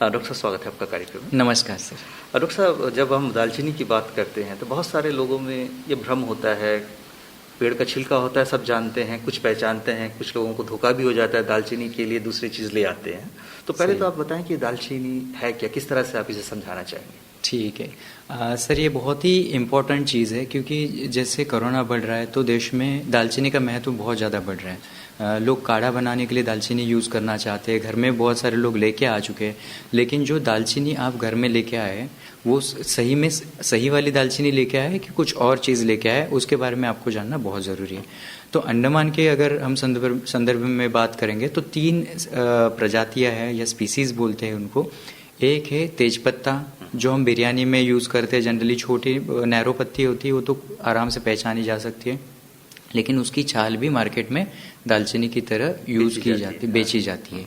Doctor साहब, स्वागत है आपका कार्यक्रम में। नमस्कार सर। डॉक्टर साहब, जब हम दालचीनी की बात करते हैं तो बहुत सारे लोगों में ये भ्रम होता है। पेड़ का छिलका होता है, सब जानते हैं, कुछ पहचानते हैं, कुछ लोगों को धोखा भी हो जाता है, दालचीनी के लिए दूसरी चीज़ ले आते हैं। तो पहले तो आप बताएं कि दालचीनी है क्या, किस तरह से आप इसे समझाना चाहेंगे? ठीक है सर, ये बहुत ही इम्पोर्टेंट चीज़ है क्योंकि जैसे कोरोना बढ़ रहा है तो देश में दालचीनी का महत्व बहुत ज़्यादा बढ़ रहा है। लोग काढ़ा बनाने के लिए दालचीनी यूज़ करना चाहते हैं, घर में बहुत सारे लोग लेके आ चुके हैं। लेकिन जो दालचीनी आप घर में लेके आए वो सही में सही वाली दालचीनी लेके आए कि कुछ और चीज़ लेके आए, उसके बारे में आपको जानना बहुत ज़रूरी है। तो अंडमान के अगर हम संदर्भ में बात करेंगे तो 3 प्रजातियाँ हैं या स्पीसीज़ बोलते हैं उनको। एक है तेजपत्ता, जो हम बिरयानी में यूज़ करते हैं। जनरली छोटी नैरो पत्ती होती है, वो तो आराम से पहचानी जा सकती है, लेकिन उसकी छाल भी मार्केट में दालचीनी की तरह यूज़ की जाती, बेची जाती है।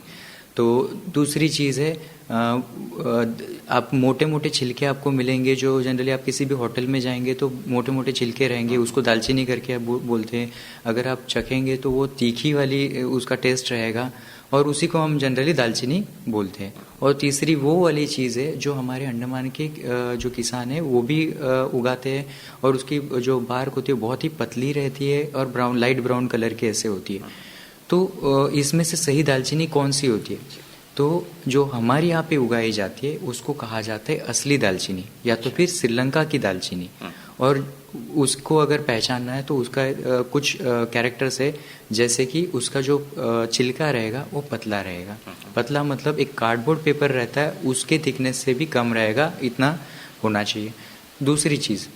तो दूसरी चीज़ है, आप मोटे मोटे छिलके आपको मिलेंगे, जो जनरली आप किसी भी होटल में जाएंगे तो मोटे मोटे छिलके रहेंगे, उसको दालचीनी करके आप बोलते हैं। अगर आप चखेंगे तो वो तीखी वाली उसका टेस्ट रहेगा और उसी को हम जनरली दालचीनी बोलते हैं। और तीसरी वो वाली चीज़ है जो हमारे अंडमान के जो किसान हैं वो भी उगाते हैं, और उसकी जो बार्क होती है बहुत ही पतली रहती है और ब्राउन, लाइट ब्राउन कलर की ऐसे होती है। तो इसमें से सही दालचीनी कौन सी होती है? तो जो हमारे यहाँ पे उगाई जाती है उसको कहा जाता है असली दालचीनी या तो फिर श्रीलंका की दालचीनी। और उसको अगर पहचानना है तो उसका कुछ कैरेक्टर्स है, जैसे कि उसका जो छिलका रहेगा वो पतला रहेगा। पतला मतलब एक कार्डबोर्ड पेपर रहता है उसके थिकनेस से भी कम रहेगा, इतना होना चाहिए। दूसरी चीज़,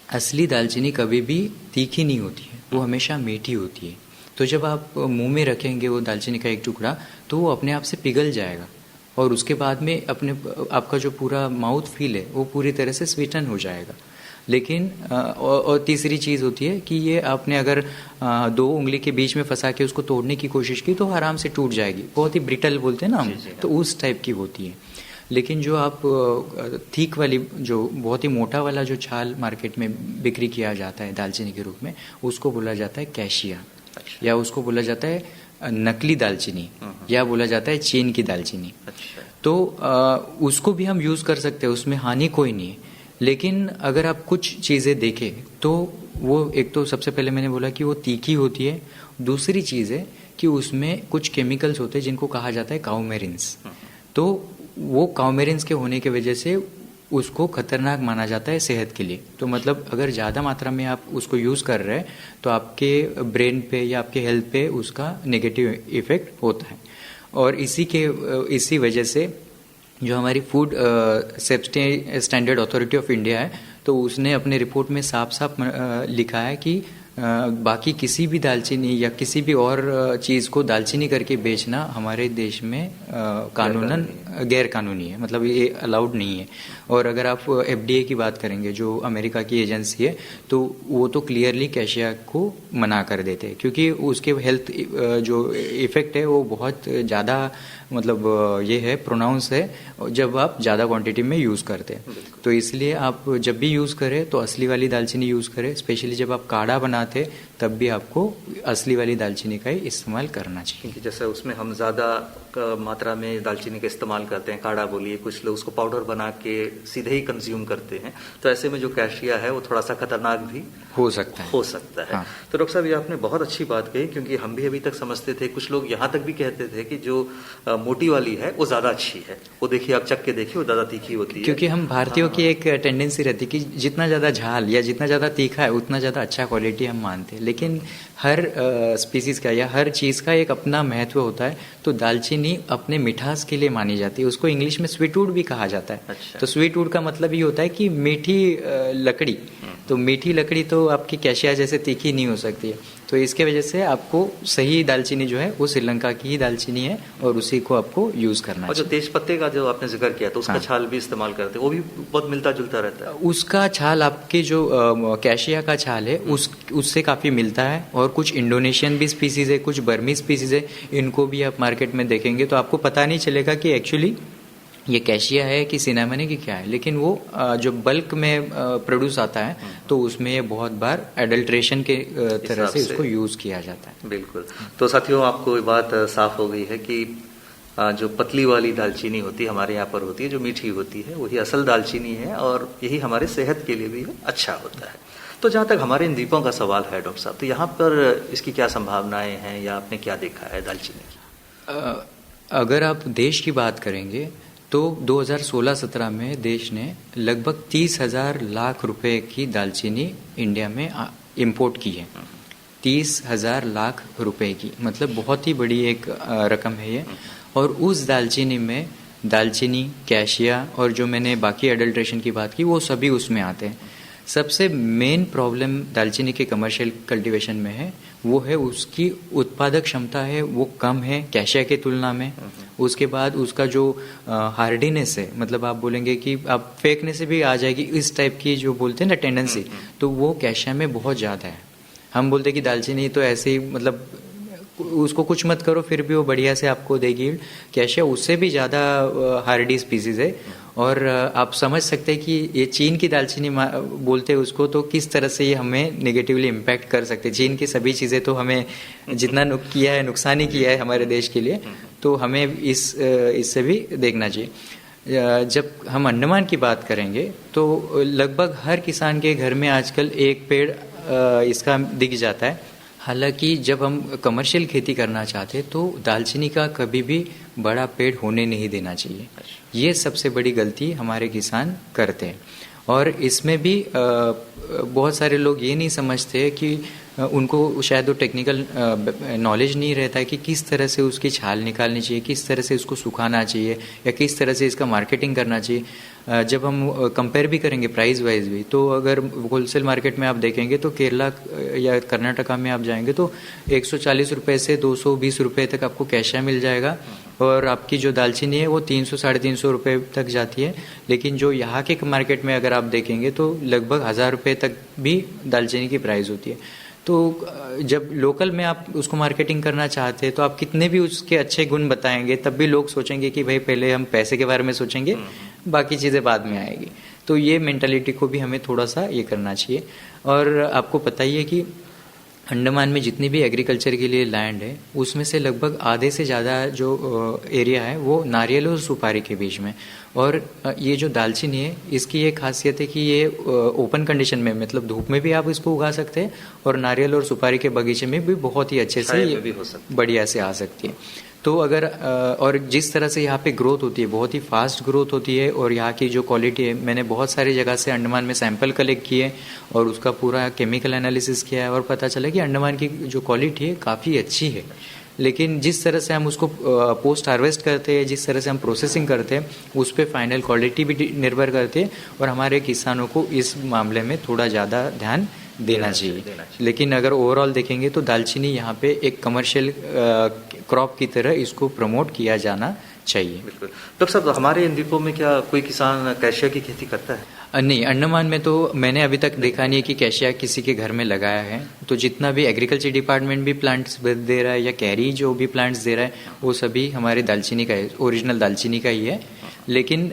असली दालचीनी कभी भी तीखी नहीं होती है, वो हमेशा मीठी होती है। तो जब आप मुंह में रखेंगे वो दालचीनी का एक टुकड़ा तो वो अपने आप से पिघल जाएगा और उसके बाद में आपका जो पूरा माउथ फील है वो पूरी तरह से स्वीटन हो जाएगा। लेकिन और तीसरी चीज़ होती है कि ये आपने अगर 2 उंगली के बीच में फंसा के उसको तोड़ने की कोशिश की तो आराम से टूट जाएगी, बहुत ही ब्रिटल बोलते हैं ना हम, तो उस टाइप की होती है। लेकिन जो आप थीक वाली, जो बहुत ही मोटा वाला जो छाल मार्केट में बिक्री किया जाता है दालचीनी के रूप में, उसको बोला जाता है कैशिया, या उसको बोला जाता है नकली दालचीनी, या बोला जाता है चीन की दालचीनी। तो उसको भी हम यूज़ कर सकते हैं, उसमें हानि कोई नहीं है। लेकिन अगर आप कुछ चीज़ें देखें तो वो, एक तो सबसे पहले मैंने बोला कि वो तीखी होती है। दूसरी चीज़ है कि उसमें कुछ केमिकल्स होते हैं जिनको कहा जाता है काउमेरिन्स। तो वो काउमेरिन्स के होने की वजह से उसको खतरनाक माना जाता है सेहत के लिए। तो मतलब अगर ज़्यादा मात्रा में आप उसको यूज़ कर रहे हैं तो आपके ब्रेन पे या आपके हेल्थ पे उसका नेगेटिव इफेक्ट होता है। और इसी वजह से जो हमारी food safety standard authority of India है, तो उसने अपने रिपोर्ट में साफ साफ लिखा है कि बाकी किसी भी दालचीनी या किसी भी और चीज़ को दालचीनी करके बेचना हमारे देश में कानूनन गैर कानूनी है, मतलब ये अलाउड नहीं है। और अगर आप FDA की बात करेंगे, जो अमेरिका की एजेंसी है, तो वो तो क्लियरली कैशिया को मना कर देते हैं, क्योंकि उसके हेल्थ जो इफेक्ट है वो बहुत ज़्यादा, मतलब ये है, प्रोनाउंस है जब आप ज़्यादा क्वांटिटी में यूज़ करते हैं। तो इसलिए आप जब भी यूज़ करें तो असली वाली दालचीनी यूज़ करें। स्पेशली जब आप काढ़ा बनाते तब भी आपको असली वाली दालचीनी का ही इस्तेमाल करना चाहिए, क्योंकि जैसे उसमें हम ज़्यादा मात्रा में दालचीनी का इस्तेमाल करते हैं। काढ़ा बोलिए, कुछ लोग उसको पाउडर बना के सीधे ही कंज्यूम करते हैं, तो ऐसे में जो कैशिया है वो थोड़ा सा खतरनाक भी हो सकता है। हाँ। तो डॉक्टर साहब, ये आपने बहुत अच्छी बात कही, क्योंकि हम भी अभी तक समझते थे, कुछ लोग यहाँ तक भी कहते थे कि जो मोटी वाली है वो ज़्यादा अच्छी है, वो देखिए आप चख के देखिए वो ज़्यादा तीखी होती है। क्योंकि हम भारतीयों की एक टेंडेंसी रहती है कि जितना ज़्यादा झाल या जितना ज़्यादा तीखा है उतना ज़्यादा अच्छा क्वालिटी हम मानते हैं। लेकिन हर स्पीसीज़ का या हर चीज़ का एक अपना महत्व होता है। तो दालचीनी अपने मिठास के लिए मानी जाती है, उसको इंग्लिश में स्वीटवुड भी कहा जाता है। अच्छा। तो स्वीटवुड का मतलब ये होता है कि मीठी लकड़ी। तो मीठी लकड़ी तो आपकी कैशिया जैसे तीखी नहीं हो सकती है। तो इसके वजह से आपको सही दालचीनी जो है वो श्रीलंका की ही दालचीनी है और उसी को आपको यूज़ करना है। और जो तेज पत्ते का जो आपने जिक्र किया, तो उसका छाल भी इस्तेमाल करते हैं, वो भी बहुत मिलता जुलता रहता है। उसका छाल आपके जो कैशिया का छाल है उससे काफ़ी मिलता है। और कुछ इंडोनेशियन भी स्पीसीज़ है, कुछ बर्मी स्पीसीज़ है, इनको भी आप मार्केट में देखेंगे तो आपको पता नहीं चलेगा कि एक्चुअली ये कैशिया है कि सिनेमन है कि क्या है। लेकिन वो जो बल्क में प्रोड्यूस आता है तो उसमें बहुत बार एडल्ट्रेशन के तरह से इसको यूज़ किया जाता है। बिल्कुल। तो साथियों, आपको ये बात साफ हो गई है कि जो पतली वाली दालचीनी होती है हमारे यहाँ पर होती है, जो मीठी होती है, वही असल दालचीनी है और यही हमारे सेहत के लिए भी अच्छा होता है। तो जहाँ तक हमारे इन द्वीपों का सवाल है डॉक्टर साहब, तो यहाँ पर इसकी क्या संभावनाएं हैं या आपने क्या देखा है दालचीनी की? अगर आप देश की बात करेंगे तो 2016-17 में देश ने लगभग 30,000 लाख रुपए की दालचीनी इंडिया में इंपोर्ट की है। 30,000 लाख रुपए की, मतलब बहुत ही बड़ी एक रकम है ये। और उस दालचीनी में दालचीनी, कैशिया और जो मैंने बाकी एडल्ट्रेशन की बात की वो सभी उसमें आते हैं। सबसे मेन प्रॉब्लम दालचीनी के कमर्शियल कल्टीवेशन में है वो है उसकी उत्पादक क्षमता है वो कम है कैशिया के तुलना में। उसके बाद उसका जो हार्डीनेस है, मतलब आप बोलेंगे कि आप फेंकने से भी आ जाएगी इस टाइप की जो बोलते हैं ना टेंडेंसी, तो वो कैशिया में बहुत ज़्यादा है। हम बोलते हैं कि दालचीनी तो ऐसे ही मतलब उसको कुछ मत करो फिर भी वो बढ़िया से आपको देगी, कैशिया उससे भी ज़्यादा हार्डी स्पीसीज है। और आप समझ सकते हैं कि ये चीन की दालचीनी बोलते हैं उसको, तो किस तरह से ये हमें नेगेटिवली इम्पैक्ट कर सकते हैं। चीन की सभी चीज़ें तो हमें जितना किया है नुकसान ही किया है हमारे देश के लिए, तो हमें इससे भी देखना चाहिए। जब हम अंडमान की बात करेंगे तो लगभग हर किसान के घर में आजकल एक पेड़ इसका दिख जाता है। हालांकि जब हम कमर्शियल खेती करना चाहते हैं तो दालचीनी का कभी भी बड़ा पेड़ होने नहीं देना चाहिए। ये सबसे बड़ी गलती हमारे किसान करते हैं। और इसमें भी बहुत सारे लोग ये नहीं समझते कि उनको शायद वो टेक्निकल नॉलेज नहीं रहता है कि किस तरह से उसकी छाल निकालनी चाहिए, किस तरह से उसको सुखाना चाहिए या किस तरह से इसका मार्केटिंग करना चाहिए। जब हम कंपेयर भी करेंगे प्राइस वाइज भी, तो अगर होलसेल मार्केट में आप देखेंगे तो केरला या कर्नाटका में आप जाएंगे तो 140 रुपये से 220 रुपये तक आपको कैशिया मिल जाएगा और आपकी जो दालचीनी है वो 300-350 रुपये तक जाती है। लेकिन जो यहाँ के मार्केट में अगर आप देखेंगे तो लगभग 1,000 रुपये तक भी दालचीनी की प्राइस होती है। तो जब लोकल में आप उसको मार्केटिंग करना चाहते हैं तो आप कितने भी उसके अच्छे गुण बताएंगे तब भी लोग सोचेंगे कि भाई पहले हम पैसे के बारे में सोचेंगे, बाकी चीज़ें बाद में आएगी। तो ये मेंटालिटी को भी हमें थोड़ा सा ये करना चाहिए। और आपको पता ही है कि अंडमान में जितनी भी एग्रीकल्चर के लिए लैंड है उसमें से लगभग आधे से ज़्यादा जो एरिया है वो नारियल और सुपारी के बीच में। और ये जो दालचीनी है इसकी ये खासियत है कि ये ओपन कंडीशन में, मतलब धूप में भी आप इसको उगा सकते हैं और नारियल और सुपारी के बगीचे में भी बहुत ही अच्छे से बढ़िया से आ सकती है। तो अगर और जिस तरह से यहाँ पे ग्रोथ होती है, बहुत ही फास्ट ग्रोथ होती है और यहाँ की जो क्वालिटी है, मैंने बहुत सारी जगह से अंडमान में सैंपल कलेक्ट किए और उसका पूरा केमिकल एनालिसिस किया है और पता चला कि अंडमान की जो क्वालिटी है काफ़ी अच्छी है। लेकिन जिस तरह से हम उसको पोस्ट हार्वेस्ट करते हैं, जिस तरह से हम प्रोसेसिंग करते हैं, उस पर फाइनल क्वालिटी भी निर्भर करती है और हमारे किसानों को इस मामले में थोड़ा ज़्यादा ध्यान देना चाहिए। लेकिन अगर ओवरऑल देखेंगे तो दालचीनी यहाँ पे एक कमर्शियल क्रॉप की तरह इसको प्रमोट किया जाना चाहिए। बिल्कुल। डॉक्टर साहब, हमारे इन द्वीपों में क्या कोई किसान कैशिया की खेती करता है? नहीं, अंडमान में तो मैंने अभी तक देखा नहीं है कि कैशिया किसी के घर में लगाया है। तो जितना भी एग्रीकल्चर डिपार्टमेंट भी प्लांट्स दे रहा है या कैरी जो भी प्लांट्स दे रहा है वो सभी हमारे दालचीनी का है, ओरिजिनल दालचीनी का ही है। लेकिन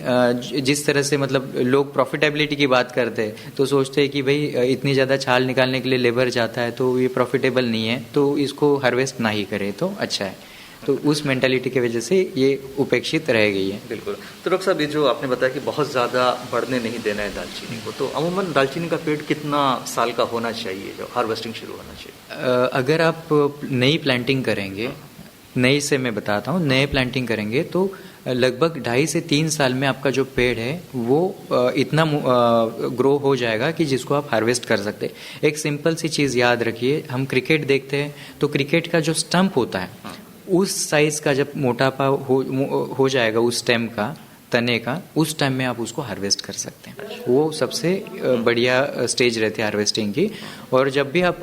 जिस तरह से मतलब लोग प्रॉफिटेबिलिटी की बात करते हैं तो सोचते हैं कि भाई इतनी ज़्यादा छाल निकालने के लिए लेबर जाता है तो ये प्रॉफिटेबल नहीं है, तो इसको हार्वेस्ट ना ही करे तो अच्छा है। तो उस मेंटालिटी की वजह से ये उपेक्षित रह गई है। बिल्कुल। तो डॉक्टर साहब, ये जो आपने बताया कि बहुत ज़्यादा बढ़ने नहीं देना है दालचीनी को, तो अमूमन दालचीनी का पेड़ कितना साल का होना चाहिए जब हार्वेस्टिंग शुरू होना चाहिए? अगर आप नई प्लांटिंग करेंगे, नई से मैं बताता हूँ, नए प्लांटिंग करेंगे तो लगभग 2.5 से 3 साल में आपका जो पेड़ है वो इतना ग्रो हो जाएगा कि जिसको आप हार्वेस्ट कर सकते हैं। एक सिंपल सी चीज़ याद रखिए, हम क्रिकेट देखते हैं तो क्रिकेट का जो स्टंप होता है उस साइज का जब मोटापा हो जाएगा उस स्टेम का, तने का, उस टाइम में आप उसको हार्वेस्ट कर सकते हैं। वो सबसे बढ़िया स्टेज रहती है हार्वेस्टिंग की। और जब भी आप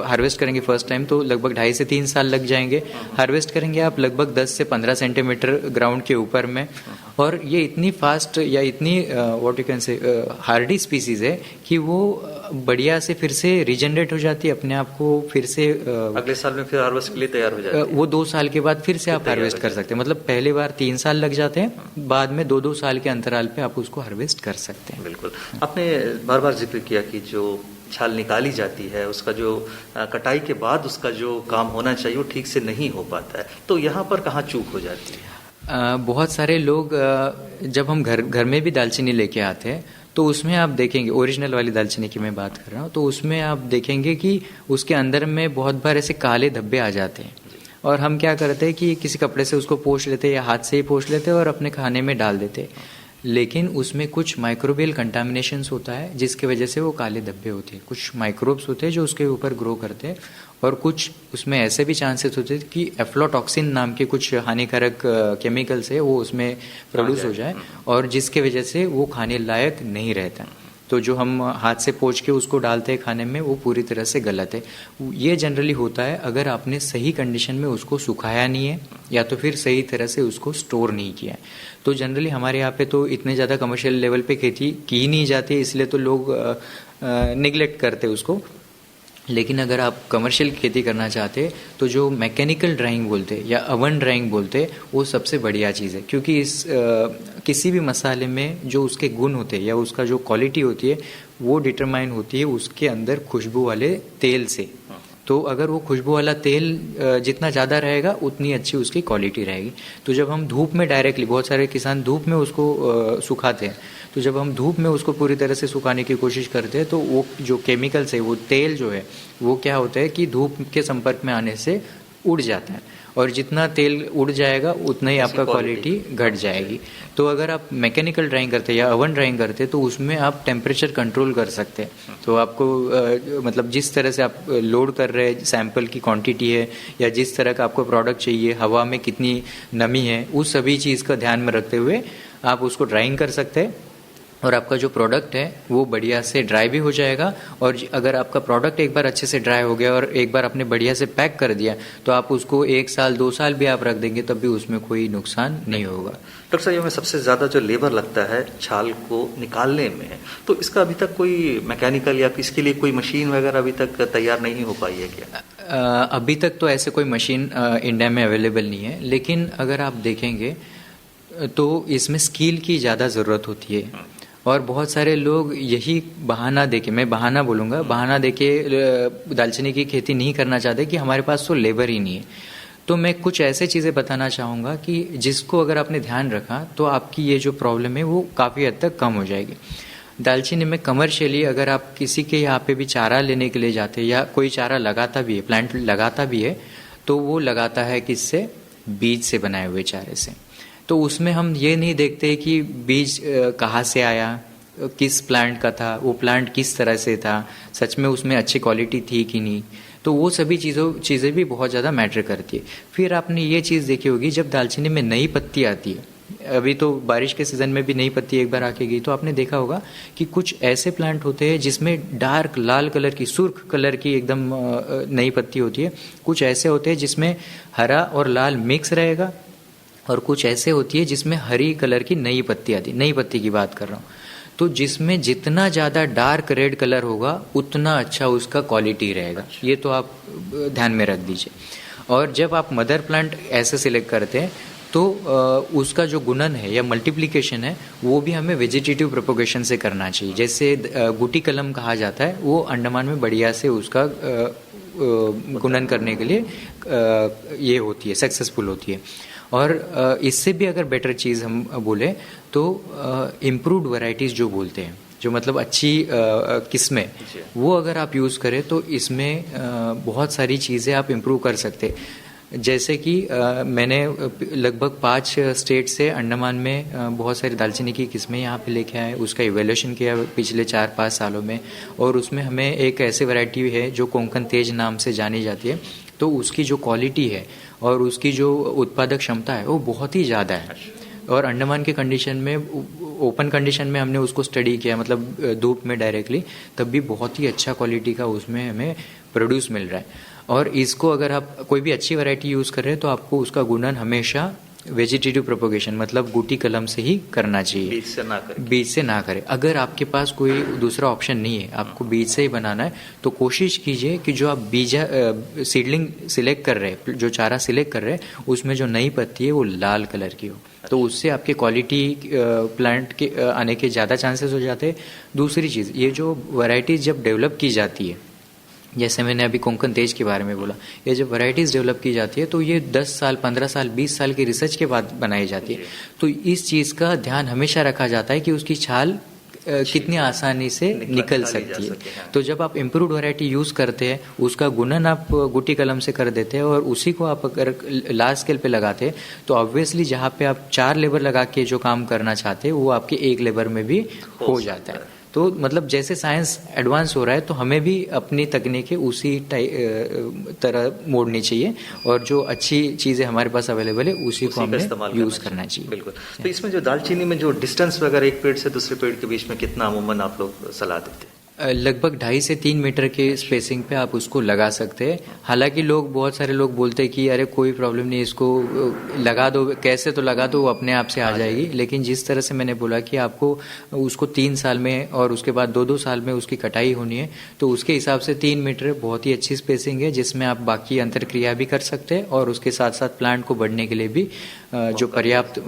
हार्वेस्ट करेंगे फर्स्ट टाइम तो लगभग 2.5 से 3 साल लग जाएंगे। हार्वेस्ट करेंगे आप लगभग 10 से 15 सेंटीमीटर ग्राउंड के ऊपर में। और ये इतनी फास्ट या इतनी what you can say Hardy species है कि वो बढ़िया से फिर से रीजनरेट हो जाती है, अपने आप को फिर से अगले साल में फिर हार्वेस्ट के लिए तैयार हो जाती है। वो 2 साल के बाद फिर से आप हार्वेस्ट कर सकते हैं। मतलब पहले बार 3 साल लग जाते हैं, बाद में 2-2 साल के अंतराल पे आप उसको हार्वेस्ट कर सकते हैं। बिल्कुल। आपने बार बार जिक्र किया कि जो छाल निकाली जाती है उसका जो कटाई के बाद उसका जो काम होना चाहिए वो ठीक से नहीं हो पाता है, तो यहाँ पर कहाँ चूक हो जाती है? बहुत सारे लोग जब हम घर में भी दालचीनी लेके आते हैं तो उसमें आप देखेंगे, ओरिजिनल वाली दालचीनी की मैं बात कर रहा हूँ, तो उसमें आप देखेंगे कि उसके अंदर में बहुत बार ऐसे काले धब्बे आ जाते हैं। और हम क्या करते हैं कि किसी कपड़े से उसको पोंछ लेते हैं या हाथ से ही पोंछ लेते हैं और अपने खाने में डाल देते हैं, लेकिन उसमें कुछ माइक्रोबियल कंटामिनेशंस होता है जिसकी वजह से वो काले धब्बे होते हैं। कुछ माइक्रोब्स होते हैं जो उसके ऊपर ग्रो करते हैं, और कुछ उसमें ऐसे भी चांसेस होते हैं कि एफ्लोटॉक्सिन नाम के कुछ हानिकारक केमिकल्स है वो उसमें प्रोड्यूस हो जाए, और जिसके वजह से वो खाने लायक नहीं रहता। तो जो हम हाथ से पोंछ के उसको डालते हैं खाने में, वो पूरी तरह से गलत है। ये जनरली होता है अगर आपने सही कंडीशन में उसको सुखाया नहीं है या तो फिर सही तरह से उसको स्टोर नहीं किया है। तो जनरली हमारे यहाँ पे तो इतने ज़्यादा कमर्शियल लेवल पे खेती की नहीं जाती, इसलिए तो लोग निगलेक्ट करते उसको। लेकिन अगर आप कमर्शियल खेती करना चाहते तो जो मैकेनिकल ड्राइंग बोलते या अवन ड्राइंग बोलते, वो सबसे बढ़िया चीज़ है, क्योंकि इस किसी भी मसाले में जो उसके गुण होते हैं या उसका जो क्वालिटी होती है वो डिटरमाइन होती है उसके अंदर खुशबू वाले तेल से। तो अगर वो खुशबू वाला तेल जितना ज़्यादा रहेगा उतनी अच्छी उसकी क्वालिटी रहेगी। तो जब हम धूप में डायरेक्टली, बहुत सारे किसान धूप में उसको सुखाते हैं, तो जब हम धूप में उसको पूरी तरह से सुखाने की कोशिश करते हैं तो वो जो केमिकल्स है, वो तेल जो है वो क्या होता है कि धूप के संपर्क में आने से उड़ जाता है, और जितना तेल उड़ जाएगा उतना ही आपका क्वालिटी घट जाएगी। तो अगर आप मैकेनिकल ड्राइंग करते हैं या ओवन ड्राइंग करते हैं तो उसमें आप टेम्परेचर कंट्रोल कर सकते हैं। तो आपको मतलब जिस तरह से आप लोड कर रहे हैं, सैंपल की क्वांटिटी है या जिस तरह का आपको प्रोडक्ट चाहिए, हवा में कितनी नमी है, उस सभी चीज़ का ध्यान में रखते हुए आप उसको ड्राइंग कर सकते हैं, और आपका जो प्रोडक्ट है वो बढ़िया से ड्राई भी हो जाएगा। और अगर आपका प्रोडक्ट एक बार अच्छे से ड्राई हो गया और एक बार आपने बढ़िया से पैक कर दिया तो आप उसको 1 साल 2 साल भी आप रख देंगे तब भी उसमें कोई नुकसान नहीं होगा। डॉक्टर साहब, में सबसे ज़्यादा जो लेबर लगता है छाल को निकालने में, तो इसका अभी तक कोई मैकेनिकल या इसके लिए कोई मशीन वगैरह अभी तक तैयार नहीं हो पाई है क्या? अभी तक तो ऐसे कोई मशीन इंडिया में अवेलेबल नहीं है, लेकिन अगर आप देखेंगे तो इसमें स्किल की ज़्यादा ज़रूरत होती है। और बहुत सारे लोग यही बहाना देके, मैं बहाना बोलूँगा, बहाना देके दालचीनी की खेती नहीं करना चाहते कि हमारे पास तो लेबर ही नहीं है। तो मैं कुछ ऐसे चीज़ें बताना चाहूँगा कि जिसको अगर आपने ध्यान रखा तो आपकी ये जो प्रॉब्लम है वो काफ़ी हद तक कम हो जाएगी। दालचीनी में कमर्शियली अगर आप किसी के यहाँ पे भी चारा लेने के लिए जाते हैं या कोई चारा लगाता भी है, प्लांट लगाता भी है, तो वो लगाता है किससे? बीज से बनाए हुए चारे से। तो उसमें हम ये नहीं देखते कि बीज कहाँ से आया, किस प्लांट का था, वो प्लांट किस तरह से था, सच में उसमें अच्छी क्वालिटी थी कि नहीं। तो वो सभी चीज़ें भी बहुत ज़्यादा मैटर करती है। फिर आपने ये चीज़ देखी होगी, जब दालचीनी में नई पत्ती आती है, अभी तो बारिश के सीज़न में भी नई पत्ती एक बार आके गई, तो आपने देखा होगा कि कुछ ऐसे प्लांट होते हैं जिसमें डार्क लाल कलर की, सुर्ख कलर की एकदम नई पत्ती होती है। कुछ ऐसे होते हैं जिसमें हरा और लाल मिक्स रहेगा, और कुछ ऐसे होती है जिसमें हरी कलर की नई पत्ती आती है। नई पत्ती की बात कर रहा हूँ। तो जिसमें जितना ज़्यादा डार्क रेड कलर होगा उतना अच्छा उसका क्वालिटी रहेगा। ये तो आप ध्यान में रख दीजिए। और जब आप मदर प्लांट ऐसे सिलेक्ट करते हैं तो उसका जो गुणन है या मल्टीप्लिकेशन है वो भी हमें वेजिटेटिव प्रोपोगेशन से करना चाहिए। जैसे गुटी कलम कहा जाता है, वो अंडमान में बढ़िया से उसका गुणन करने के लिए ये होती है, सक्सेसफुल होती है। और इससे भी अगर बेटर चीज़ हम बोले तो इम्प्रूव्ड वैरायटीज़ जो बोलते हैं, जो मतलब अच्छी किस्में, वो अगर आप यूज़ करें तो इसमें बहुत सारी चीज़ें आप इम्प्रूव कर सकते। जैसे कि मैंने लगभग 5 स्टेट से अंडमान में बहुत सारी दालचीनी की किस्में यहाँ पे लेके आए, उसका इवैल्यूएशन किया पिछले 4-5 सालों में, और उसमें हमें एक ऐसी वैरायटी है जो कोंकण तेज नाम से जानी जाती है। तो उसकी जो क्वालिटी है और उसकी जो उत्पादक क्षमता है वो बहुत ही ज़्यादा है। और अंडमान के कंडीशन में, ओपन कंडीशन में हमने उसको स्टडी किया, मतलब धूप में डायरेक्टली, तब भी बहुत ही अच्छा क्वालिटी का उसमें हमें प्रोड्यूस मिल रहा है। और इसको अगर आप कोई भी अच्छी वैरायटी यूज़ कर रहे हैं तो आपको उसका गुणन हमेशा वेजिटेटिव प्रोपोगेशन मतलब गुटी कलम से ही करना चाहिए, बीज से ना करें। अगर आपके पास कोई दूसरा ऑप्शन नहीं है, आपको बीज से ही बनाना है, तो कोशिश कीजिए कि जो आप सीडलिंग सिलेक्ट कर रहे हैं, जो चारा सिलेक्ट कर रहे हैं, उसमें जो नई पत्ती है वो लाल कलर की हो। तो उससे आपके क्वालिटी प्लांट के आने के ज़्यादा चांसेस हो जाते हैं। दूसरी चीज़, ये जो वैरायटीज जब डेवलप की जाती है जैसे मैंने अभी कोंकण तेज के बारे में बोला, ये जब वैरायटीज़ डेवलप की जाती है तो ये 10 साल 15 साल 20 साल की रिसर्च के बाद बनाई जाती है। तो इस चीज़ का ध्यान हमेशा रखा जाता है कि उसकी छाल कितनी आसानी से निकल सकती है। तो जब आप इम्प्रूव्ड वैरायटी यूज़ करते हैं, उसका गुणन आप गुटी कलम से कर देते हैं और उसी को आप अगर लार्ज स्केल पे लगाते हैं तो ऑब्वियसली जहाँ पे आप 4 लेबर लगा के जो काम करना चाहते हैं वो आपके 1 लेबर में भी हो जाता है। तो मतलब जैसे साइंस एडवांस हो रहा है तो हमें भी अपनी तकनीकें उसी तरह मोड़नी चाहिए और जो अच्छी चीज़ें हमारे पास अवेलेबल है उसी को हमें यूज़ करना चाहिए। बिल्कुल। तो इसमें जो दालचीनी में जो डिस्टेंस वगैरह एक पेड़ से दूसरे पेड़ के बीच में कितना अमूमन आप लोग सलाह देते हैं? लगभग 2.5 से 3 मीटर के स्पेसिंग पे आप उसको लगा सकते हैं। हालांकि बहुत सारे लोग बोलते हैं कि अरे कोई प्रॉब्लम नहीं, इसको लगा दो, कैसे तो लगा दो, वो अपने आप से आ जाएगी। लेकिन जिस तरह से मैंने बोला कि आपको उसको 3 साल में और उसके बाद 2-2 साल में उसकी कटाई होनी है, तो उसके हिसाब से 3 मीटर बहुत ही अच्छी स्पेसिंग है जिसमें आप बाकी अंतरक्रिया भी कर सकते हैं और उसके साथ साथ प्लांट को बढ़ने के लिए भी जो पर्याप्त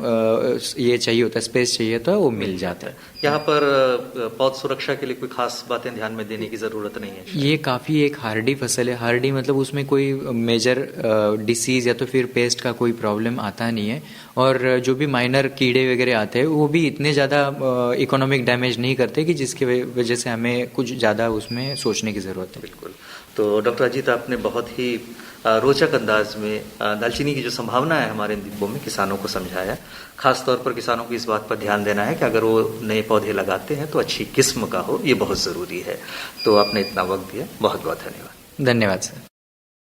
ये चाहिए होता है, स्पेस चाहिए होता है, वो मिल जाता है। यहाँ पर पौध सुरक्षा के लिए कोई खास बातें ध्यान में देने की जरूरत नहीं है? ये काफ़ी एक हार्डी फसल है। हार्डी मतलब उसमें कोई मेजर डिसीज़ या तो फिर पेस्ट का कोई प्रॉब्लम आता नहीं है और जो भी माइनर कीड़े वगैरह आते हैं वो भी इतने ज़्यादा इकोनॉमिक डैमेज नहीं करते कि जिसकी वजह से हमें कुछ ज़्यादा उसमें सोचने की ज़रूरत है। बिल्कुल। तो डॉक्टर अजीत, आपने बहुत ही रोचक अंदाज में दालचीनी की जो संभावना है हमारे द्वीपों में किसानों को समझाया। खास तौर पर किसानों को इस बात पर ध्यान देना है कि अगर वो नए पौधे लगाते हैं तो अच्छी किस्म का हो, ये बहुत ज़रूरी है। तो आपने इतना वक्त दिया, बहुत बहुत धन्यवाद। धन्यवाद सर।